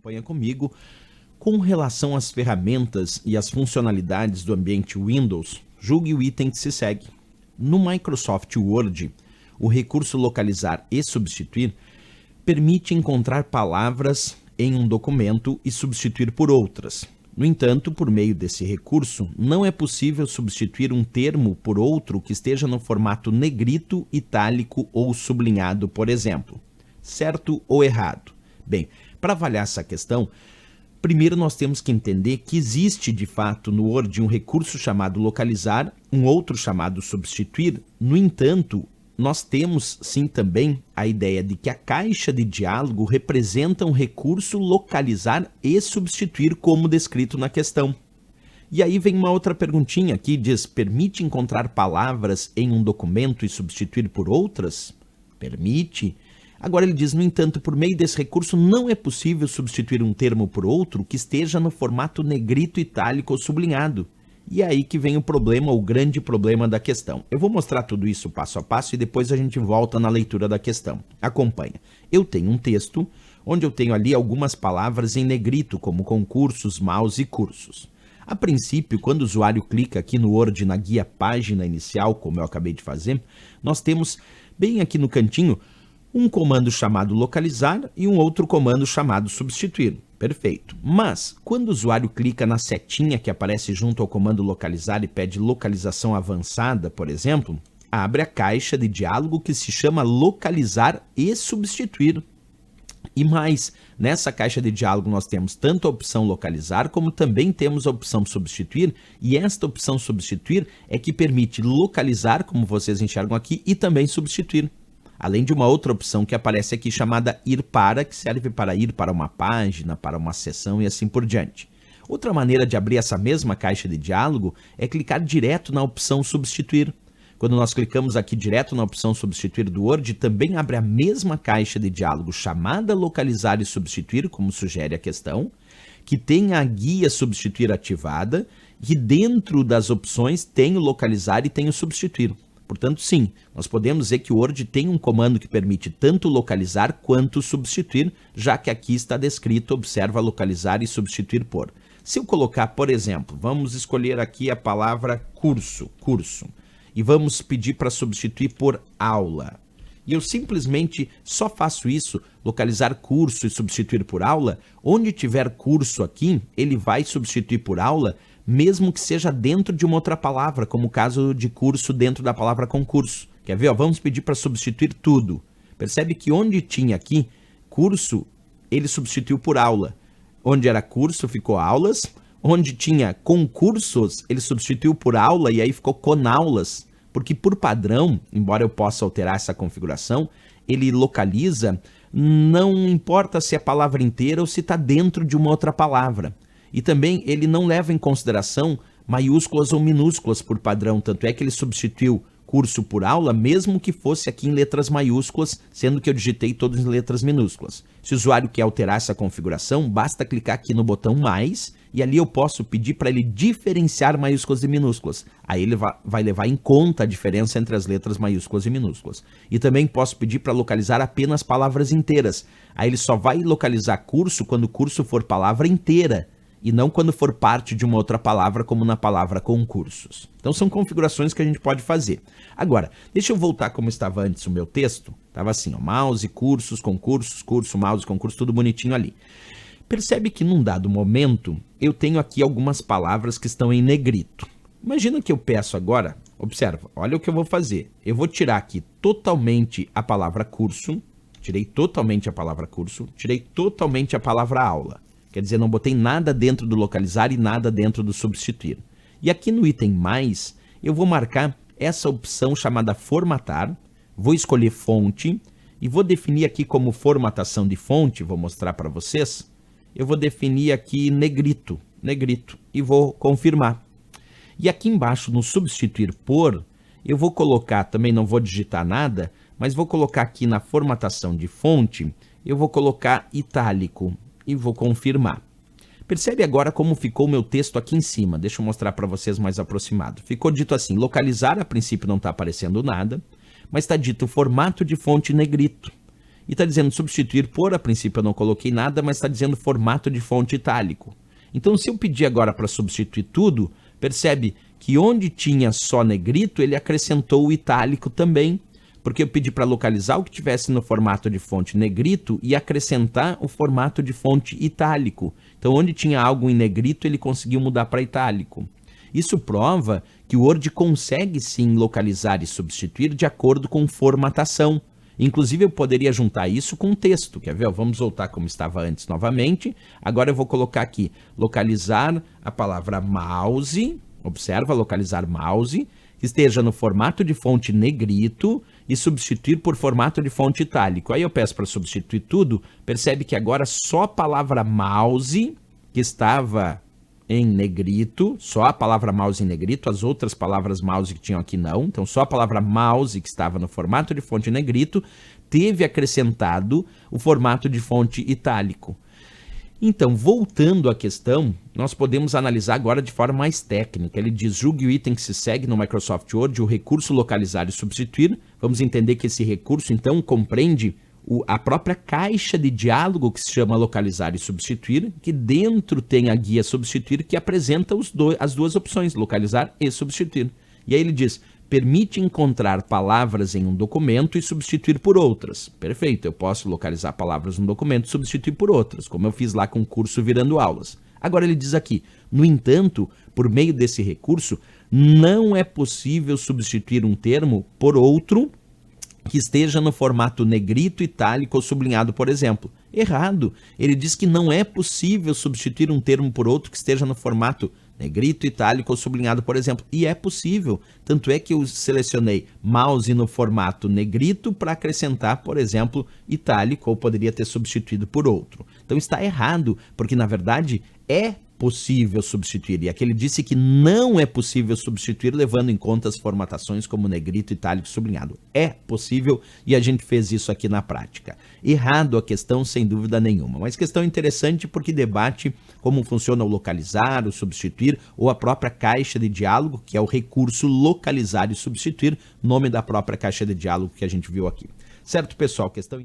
acompanha comigo, com relação às ferramentas e às funcionalidades do ambiente Windows, julgue o item que se segue. No Microsoft Word, o recurso localizar e substituir permite encontrar palavras em um documento e substituir por outras. No entanto, por meio desse recurso, não é possível substituir um termo por outro que esteja no formato negrito, itálico ou sublinhado, por exemplo. Certo ou errado? Bem, para avaliar essa questão, primeiro nós temos que entender que existe de fato no Word um recurso chamado localizar, um outro chamado substituir. No entanto, nós temos sim também a ideia de que a caixa de diálogo representa um recurso localizar e substituir como descrito na questão. E aí vem uma outra perguntinha aqui, diz, permite encontrar palavras em um documento e substituir por outras? Permite. Agora ele diz, no entanto, por meio desse recurso não é possível substituir um termo por outro que esteja no formato negrito, itálico ou sublinhado. E é aí que vem o problema, o grande problema da questão. Eu vou mostrar tudo isso passo a passo e depois a gente volta na leitura da questão. Acompanha. Eu tenho um texto onde eu tenho ali algumas palavras em negrito, como concursos, mouse e cursos. A princípio, quando o usuário clica aqui no Word na guia página inicial, como eu acabei de fazer, nós temos bem aqui no cantinho um comando chamado localizar e um outro comando chamado substituir. Perfeito. Mas, quando o usuário clica na setinha que aparece junto ao comando localizar e pede localização avançada, por exemplo, abre a caixa de diálogo que se chama localizar e substituir. E mais, nessa caixa de diálogo nós temos tanto a opção localizar como também temos a opção substituir, e esta opção substituir é que permite localizar, como vocês enxergam aqui, e também substituir. Além de uma outra opção que aparece aqui chamada ir para, que serve para ir para uma página, para uma seção e assim por diante. Outra maneira de abrir essa mesma caixa de diálogo é clicar direto na opção substituir. Quando nós clicamos aqui direto na opção substituir do Word, também abre a mesma caixa de diálogo chamada localizar e substituir, como sugere a questão, que tem a guia substituir ativada e dentro das opções tem o localizar e tem o substituir. Portanto, sim, nós podemos dizer que o Word tem um comando que permite tanto localizar quanto substituir, já que aqui está descrito, observa localizar e substituir por. Se eu colocar, por exemplo, vamos escolher aqui a palavra curso, e vamos pedir para substituir por aula. E eu simplesmente só faço isso, localizar curso e substituir por aula. Onde tiver curso aqui, ele vai substituir por aula, mesmo que seja dentro de uma outra palavra, como o caso de curso dentro da palavra concurso. Quer ver? Ó, vamos pedir para substituir tudo. Percebe que onde tinha aqui curso, ele substituiu por aula. Onde era curso, ficou aulas. Onde tinha concursos, ele substituiu por aula e aí ficou conaulas. Porque por padrão, embora eu possa alterar essa configuração, ele localiza, não importa se é a palavra inteira ou se está dentro de uma outra palavra. E também ele não leva em consideração maiúsculas ou minúsculas por padrão, tanto é que ele substituiu curso por aula, mesmo que fosse aqui em letras maiúsculas, sendo que eu digitei todas em letras minúsculas. Se o usuário quer alterar essa configuração, basta clicar aqui no botão mais, e ali eu posso pedir para ele diferenciar maiúsculas e minúsculas. Aí ele vai levar em conta a diferença entre as letras maiúsculas e minúsculas. E também posso pedir para localizar apenas palavras inteiras. Aí ele só vai localizar curso quando o curso for palavra inteira, e não quando for parte de uma outra palavra, como na palavra concursos. Então são configurações que a gente pode fazer. Agora, deixa eu voltar como estava antes o meu texto. Estava assim, ó, mouse, cursos, concursos, curso, mouse, concurso, tudo bonitinho ali. Percebe que num dado momento, eu tenho aqui algumas palavras que estão em negrito. Imagina que eu peço agora, observa, olha o que eu vou fazer. Eu vou tirar aqui totalmente a palavra curso, tirei totalmente a palavra curso, tirei totalmente a palavra aula. Quer dizer, não botei nada dentro do localizar e nada dentro do substituir. E aqui no item mais, eu vou marcar essa opção chamada formatar, vou escolher fonte e vou definir aqui como formatação de fonte, vou mostrar para vocês, eu vou definir aqui negrito, e vou confirmar. E aqui embaixo no substituir por, eu vou colocar, também não vou digitar nada, mas vou colocar aqui na formatação de fonte, eu vou colocar itálico. E vou confirmar. Percebe agora como ficou o meu texto aqui em cima. Deixa eu mostrar para vocês mais aproximado. Ficou dito assim, localizar, a princípio não está aparecendo nada, mas está dito formato de fonte negrito. e está dizendo substituir por, a princípio eu não coloquei nada, mas está dizendo formato de fonte itálico. Então se eu pedir agora para substituir tudo, percebe que onde tinha só negrito, ele acrescentou o itálico também, porque eu pedi para localizar o que tivesse no formato de fonte negrito e acrescentar o formato de fonte itálico. Então onde tinha algo em negrito, ele conseguiu mudar para itálico. Isso prova que o Word consegue sim localizar e substituir de acordo com formatação. Inclusive eu poderia juntar isso com texto, quer ver? Vamos voltar como estava antes novamente. Agora eu vou colocar aqui, localizar a palavra mouse, observa, localizar mouse, que esteja no formato de fonte negrito e substituir por formato de fonte itálico. Aí eu peço para substituir tudo, percebe que agora só a palavra mouse, que estava em negrito, só a palavra mouse em negrito, as outras palavras mouse que tinham aqui não, então só a palavra mouse que estava no formato de fonte negrito, teve acrescentado o formato de fonte itálico. Então, voltando à questão, nós podemos analisar agora de forma mais técnica. Ele diz, julgue o item que se segue no Microsoft Word, o recurso localizar e substituir. Vamos entender que esse recurso, então, compreende a própria caixa de diálogo que se chama localizar e substituir, que dentro tem a guia substituir que apresenta as duas opções, localizar e substituir. E aí ele diz, permite encontrar palavras em um documento e substituir por outras. Perfeito, eu posso localizar palavras no documento e substituir por outras, como eu fiz lá com o curso Virando Aulas. Agora ele diz aqui, no entanto, por meio desse recurso, não é possível substituir um termo por outro que esteja no formato negrito, itálico ou sublinhado, por exemplo. Errado. Ele diz que não é possível substituir um termo por outro que esteja no formato negrito, itálico ou sublinhado, por exemplo. E é possível. Tanto é que eu selecionei mouse no formato negrito para acrescentar, por exemplo, itálico, ou poderia ter substituído por outro. Então está errado, porque na verdade é possível substituir. E aqui ele disse que não é possível substituir levando em conta as formatações como negrito, itálico e sublinhado. É possível e a gente fez isso aqui na prática. Errado a questão, sem dúvida nenhuma. Mas questão interessante porque debate como funciona o localizar, o substituir ou a própria caixa de diálogo, que é o recurso localizar e substituir, nome da própria caixa de diálogo que a gente viu aqui. Certo, pessoal? Questão